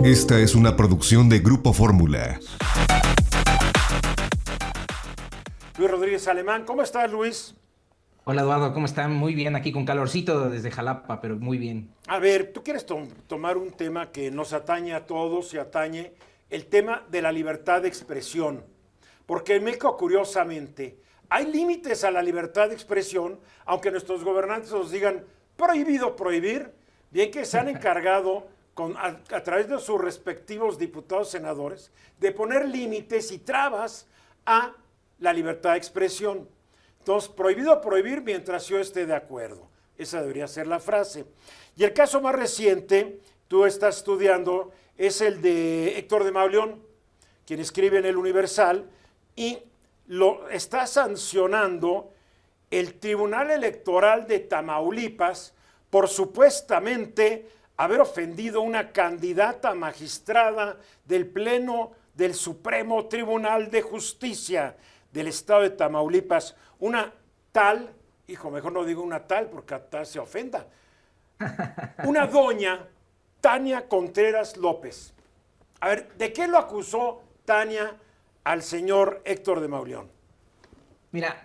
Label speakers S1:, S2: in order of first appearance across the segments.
S1: Esta es una producción de Grupo Fórmula.
S2: Luis Rodríguez Alemán, ¿cómo estás, Luis?
S3: Hola Eduardo, ¿cómo están? Muy bien, aquí con calorcito desde Jalapa, pero muy bien.
S2: A ver, tú quieres tomar un tema que nos atañe a todos y atañe el tema de la libertad de expresión. Porque en México, curiosamente, hay límites a la libertad de expresión, aunque nuestros gobernantes nos digan prohibido prohibir, bien que se han encargado a través de sus respectivos diputados senadores de poner límites y trabas a la libertad de expresión. Entonces, prohibido prohibir mientras yo esté de acuerdo. Esa debería ser la frase. Y el caso más reciente, tú estás estudiando, es el de Héctor de Mauleón, quien escribe en El Universal, y lo está sancionando el Tribunal Electoral de Tamaulipas por supuestamente haber ofendido a una candidata magistrada del Pleno del Supremo Tribunal de Justicia del Estado de Tamaulipas, una tal, hijo, mejor no digo una tal porque hasta se ofenda, una doña Tania Contreras López. A ver, ¿de qué lo acusó Tania al señor Héctor de Mauleón?
S3: Mira,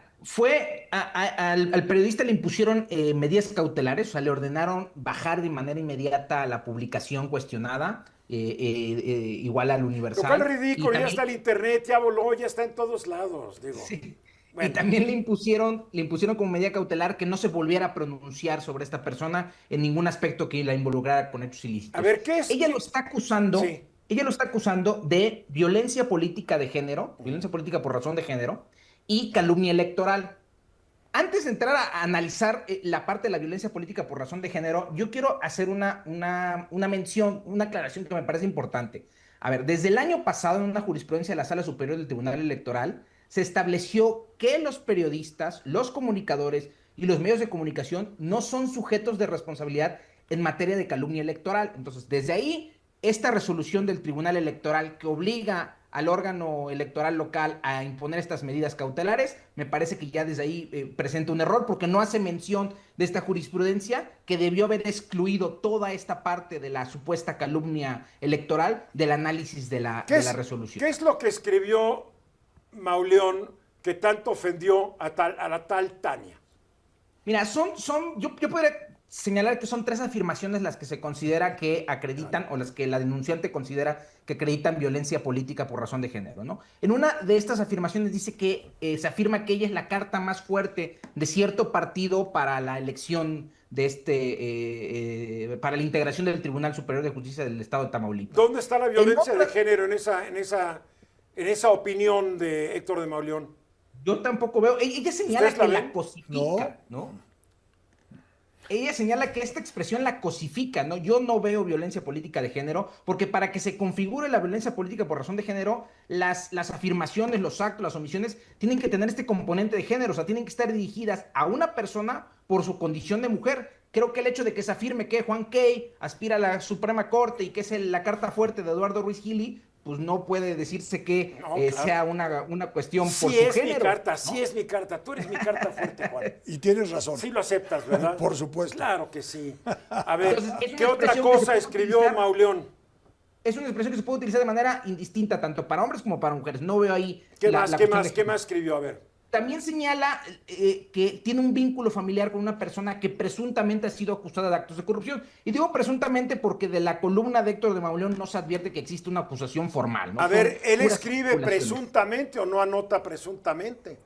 S3: al periodista le impusieron medidas cautelares, o sea, le ordenaron bajar de manera inmediata la publicación cuestionada, igual al Universal.
S2: Lo cual es ridículo,
S3: también,
S2: ya está el internet, ya voló, ya está en todos lados, digo.
S3: sí.
S2: Bueno.
S3: Y también le impusieron como medida cautelar que no se volviera a pronunciar sobre esta persona en ningún aspecto que la involucrara con hechos ilícitos.
S2: A ver, ¿qué es?
S3: Ella lo está acusando,
S2: Sí.
S3: ella lo está acusando de violencia política de género, violencia política por razón de género y calumnia electoral. Antes de entrar a analizar la parte de la violencia política por razón de género, yo quiero hacer una mención, una aclaración que me parece importante. A ver, desde el año pasado, en una jurisprudencia de la Sala Superior del Tribunal Electoral, se estableció que los periodistas, los comunicadores y los medios de comunicación no son sujetos de responsabilidad en materia de calumnia electoral. Entonces, desde ahí, esta resolución del Tribunal Electoral que obliga al órgano electoral local a imponer estas medidas cautelares, me parece que ya desde ahí presenta un error porque no hace mención de esta jurisprudencia que debió haber excluido toda esta parte de la supuesta calumnia electoral del análisis de la resolución.
S2: ¿Qué es lo que escribió Mauleón que tanto ofendió a la tal Tania?
S3: Mira, yo podría señalar que son tres afirmaciones las que se considera que acreditan o las que la denunciante considera que acreditan violencia política por razón de género, ¿no? En una de estas afirmaciones dice que se afirma que ella es la carta más fuerte de cierto partido para la elección de para la integración del Tribunal Superior de Justicia del Estado de Tamaulipas.
S2: ¿Dónde está la violencia de género en esa opinión de Héctor de Mauleón?
S3: Yo tampoco veo. Ella señala que la cosifica,
S4: No.
S3: ¿no? Ella señala que esta expresión la cosifica, ¿no? Yo no veo violencia política de género, porque para que se configure la violencia política por razón de género, las afirmaciones, los actos, las omisiones, tienen que tener este componente de género, o sea, tienen que estar dirigidas a una persona por su condición de mujer. Creo que el hecho de que se afirme que Juan Key aspira a la Suprema Corte y que es la carta fuerte de Eduardo Ruiz Gili, pues no puede decirse que claro, sea una cuestión por su género.
S2: Mi carta,
S3: ¿no?
S2: Sí es mi carta, tú eres mi carta fuerte, Juan.
S4: Y tienes razón.
S2: Sí lo aceptas, ¿verdad?
S4: Por supuesto.
S2: Claro que sí. A ver,
S3: Entonces,
S2: ¿qué otra cosa escribió Mauleón?
S3: Es una expresión que se puede utilizar de manera indistinta, tanto para hombres como para mujeres. No veo ahí
S2: ¿Qué más escribió? A ver.
S3: También señala que tiene un vínculo familiar con una persona que presuntamente ha sido acusada de actos de corrupción. Y digo presuntamente porque de la columna de Héctor de Mauleón no se advierte que existe una acusación formal, ¿no?
S2: A ver, ¿él escribe presuntamente o no anota presuntamente?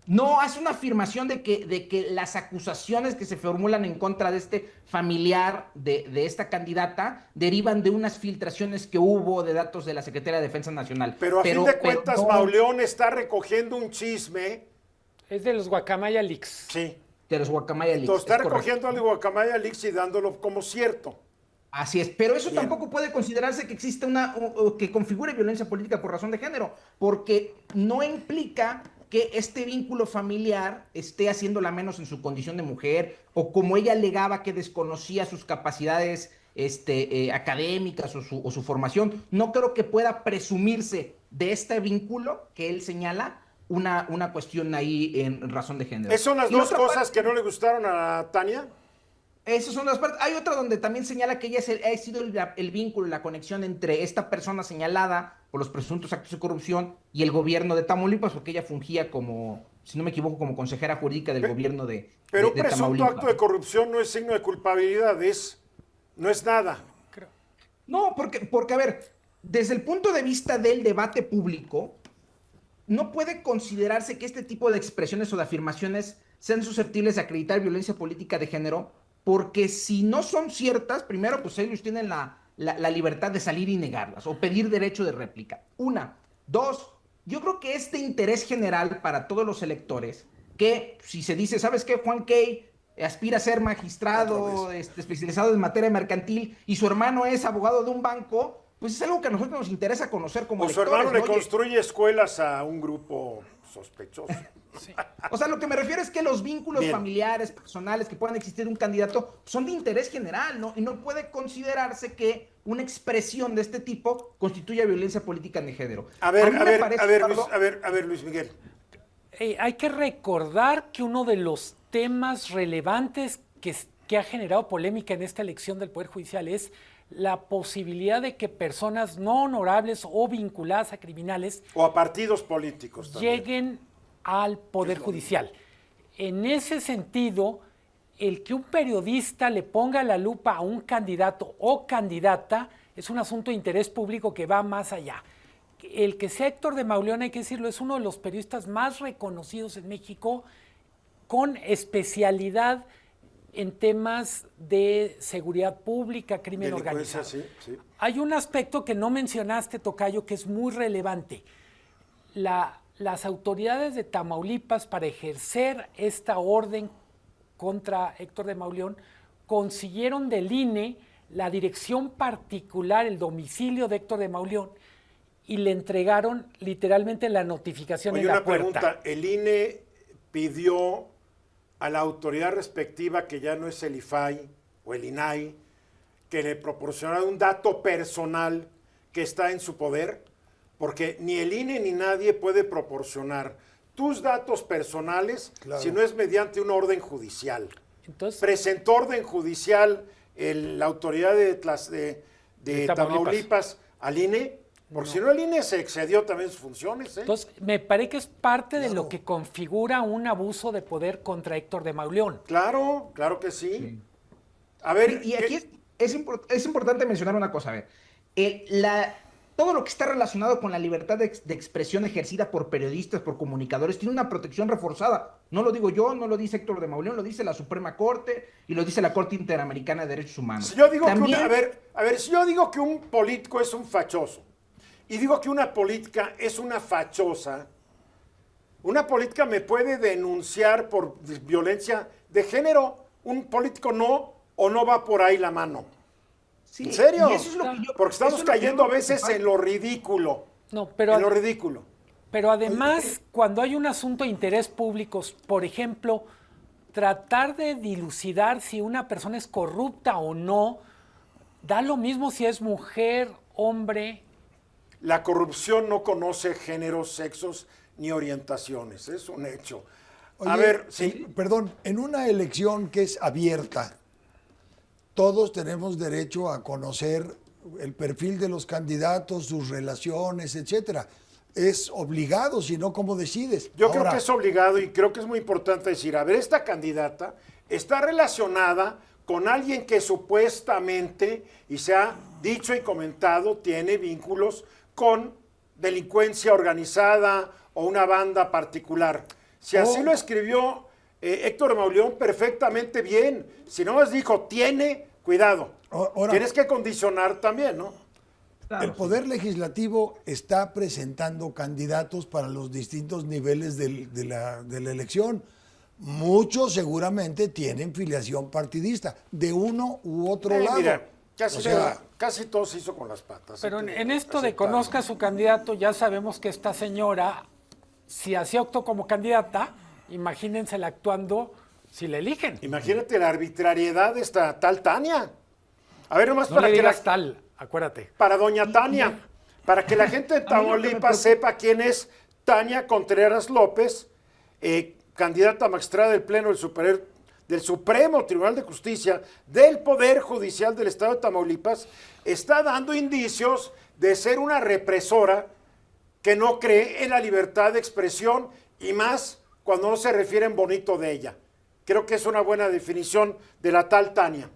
S3: No, hace una afirmación de que las acusaciones que se formulan en contra de este familiar de esta candidata derivan de unas filtraciones que hubo de datos de la Secretaría de Defensa Nacional.
S2: Pero a fin de cuentas, no, Mauleón está recogiendo un chisme.
S5: Es de los Guacamaya Leaks.
S2: Sí.
S3: De los Guacamaya Leaks.
S2: Entonces está recogiendo al Guacamaya Leaks y dándolo como cierto.
S3: Así es, pero eso
S2: Bien.
S3: Tampoco puede considerarse que existe que configure violencia política por razón de género, porque no implica que este vínculo familiar esté haciéndola menos en su condición de mujer, o como ella alegaba que desconocía sus capacidades académicas o su formación. No creo que pueda presumirse de este vínculo que él señala una cuestión ahí en razón de género.
S2: ¿Esas son las dos cosas que no le gustaron a Tania?
S3: Esas son las partes. Hay otra donde también señala que ella ha sido el vínculo, la conexión entre esta persona señalada por los presuntos actos de corrupción y el gobierno de Tamaulipas, porque ella fungía como, si no me equivoco, como consejera jurídica del gobierno
S2: Pero
S3: de
S2: un presunto
S3: Tamaulipas.
S2: acto de corrupción no es signo de culpabilidad, no es nada.
S3: No, porque, a ver, desde el punto de vista del debate público, no puede considerarse que este tipo de expresiones o de afirmaciones sean susceptibles de acreditar violencia política de género, porque si no son ciertas, primero, pues ellos tienen la libertad de salir y negarlas o pedir derecho de réplica. Una. Dos, yo creo que este interés general para todos los electores, que si se dice, ¿sabes qué? Juan Key aspira a ser magistrado especializado en materia mercantil y su hermano es abogado de un banco, pues es algo que a nosotros nos interesa conocer como
S2: O su
S3: electores,
S2: hermano le
S3: ¿no?
S2: construye escuelas a un grupo sospechoso.
S3: O sea, lo que me refiero es que los vínculos
S2: Bien.
S3: familiares, personales que puedan existir de un candidato son de interés general, ¿no? Y no puede considerarse que una expresión de este tipo constituya violencia política de género.
S2: A ver,
S3: mí
S2: a
S3: me
S2: ver,
S3: parece,
S2: a ver,
S3: Pablo,
S2: Luis Miguel.
S5: Hay que recordar que uno de los temas relevantes que ha generado polémica en esta elección del Poder Judicial es la posibilidad de que personas no honorables o vinculadas a criminales
S2: O a partidos políticos también.
S5: lleguen al Poder Judicial. En ese sentido, el que un periodista le ponga la lupa a un candidato o candidata es un asunto de interés público que va más allá. El que sea Héctor de Mauleón, hay que decirlo, es uno de los periodistas más reconocidos en México, con especialidad en temas de seguridad pública, crimen
S2: Delincuencia,
S5: organizado.
S2: sí.
S5: Hay un aspecto que no mencionaste, Tocayo, que es muy relevante. Las autoridades de Tamaulipas, para ejercer esta orden contra Héctor de Mauleón, consiguieron del INE la dirección particular, el domicilio de Héctor de Mauleón, y le entregaron literalmente la notificación
S2: Oye,
S5: en la
S2: una
S5: puerta.
S2: pregunta. El INE pidió a la autoridad respectiva, que ya no es el IFAI o el INAI, que le proporcionara un dato personal que está en su poder, porque ni el INE ni nadie puede proporcionar tus datos personales si no es mediante una orden judicial.
S5: Entonces,
S2: Presentó orden judicial la autoridad de Tamaulipas al INE, porque si no el INE se excedió también sus funciones.
S5: entonces, me parece que es parte de lo que configura un abuso de poder contra Héctor de Mauleón.
S2: Claro, claro que sí. A ver,
S3: y aquí es importante mencionar una cosa. A ver, todo lo que está relacionado con la libertad de expresión ejercida por periodistas, por comunicadores, tiene una protección reforzada. No lo digo yo, no lo dice Héctor de Mauleón, lo dice la Suprema Corte y lo dice la Corte Interamericana de Derechos Humanos.
S2: Si yo digo
S3: También,
S2: si yo digo que un político es un fachoso y digo que una política es una fachosa, una política me puede denunciar por violencia de género. Un político no, o no va por ahí la mano.
S3: sí,
S2: ¿En serio?
S3: y eso es lo que yo-
S2: Porque estamos
S3: eso es lo que
S2: cayendo
S3: yo-
S2: a veces en lo ridículo.
S5: No, pero
S2: En lo ridículo.
S5: Pero además, cuando hay un asunto de interés público, por ejemplo, tratar de dilucidar si una persona es corrupta o no, da lo mismo si es mujer, hombre.
S2: La corrupción no conoce géneros, sexos ni orientaciones. Es un hecho. A
S4: Oye,
S2: ver, sí.
S4: Perdón, en una elección que es abierta, todos tenemos derecho a conocer el perfil de los candidatos, sus relaciones, etcétera. Es obligado, si no, ¿cómo decides?
S2: Yo creo
S4: Ahora,
S2: que es obligado y creo que es muy importante decir, a ver, esta candidata está relacionada con alguien que supuestamente, y se ha dicho y comentado, tiene vínculos con delincuencia organizada o una banda particular. Si así lo escribió Héctor Mauleón, perfectamente bien. Si no más dijo, tiene, cuidado.
S4: Ahora-
S2: Tienes que condicionar también, ¿no?
S3: Claro,
S4: el Poder Legislativo está presentando candidatos para los distintos niveles de la elección. Muchos seguramente tienen filiación partidista, de uno u otro lado.
S2: Mira, casi,
S4: O sea,
S2: casi todo se hizo con las patas.
S5: Pero
S2: hay que
S5: en esto de
S2: aceptarlo.
S5: conozca a su candidato, ya sabemos que esta señora, si así optó como candidata, imagínensela actuando si la eligen.
S2: Imagínate la arbitrariedad de esta tal Tania. A ver, nomás
S5: No
S2: para
S5: le
S2: que
S5: digas
S2: la-
S5: tal, acuérdate.
S2: para doña Tania, para que la gente de
S3: mí lo que me
S2: Tamaulipas
S3: preocupa-
S2: sepa quién es Tania Contreras López, candidata a magistrada del Pleno del Superior del Supremo Tribunal de Justicia del Poder Judicial del Estado de Tamaulipas está dando indicios de ser una represora que no cree en la libertad de expresión y más cuando no se refieren bonito de ella. Creo que es una buena definición de la tal Tania.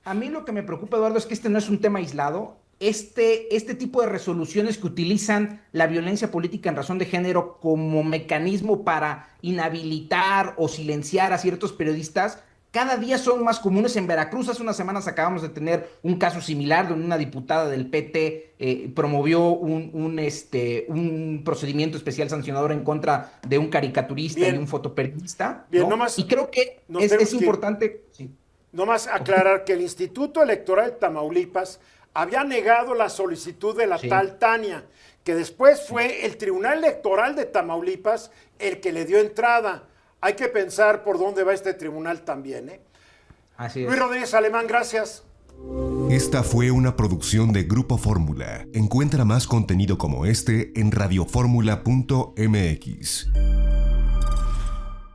S3: A mí lo que me preocupa, Eduardo, es que este no es un tema aislado. Este tipo de resoluciones que utilizan la violencia política en razón de género como mecanismo para inhabilitar o silenciar a ciertos periodistas, cada día son más comunes. En Veracruz hace unas semanas acabamos de tener un caso similar donde una diputada del PT promovió un procedimiento especial sancionador en contra de un caricaturista y un fotoperiodista.
S2: Bien,
S3: ¿no? Y creo que es importante... Sí.
S2: Nomás aclarar que el Instituto Electoral de Tamaulipas había negado la solicitud de la tal Tania, que después fue el Tribunal Electoral de Tamaulipas el que le dio entrada. Hay que pensar por dónde va este tribunal también, ¿eh?
S3: Así es.
S2: Luis Rodríguez Alemán, gracias.
S1: Esta fue una producción de Grupo Fórmula. Encuentra más contenido como este en radioformula.mx.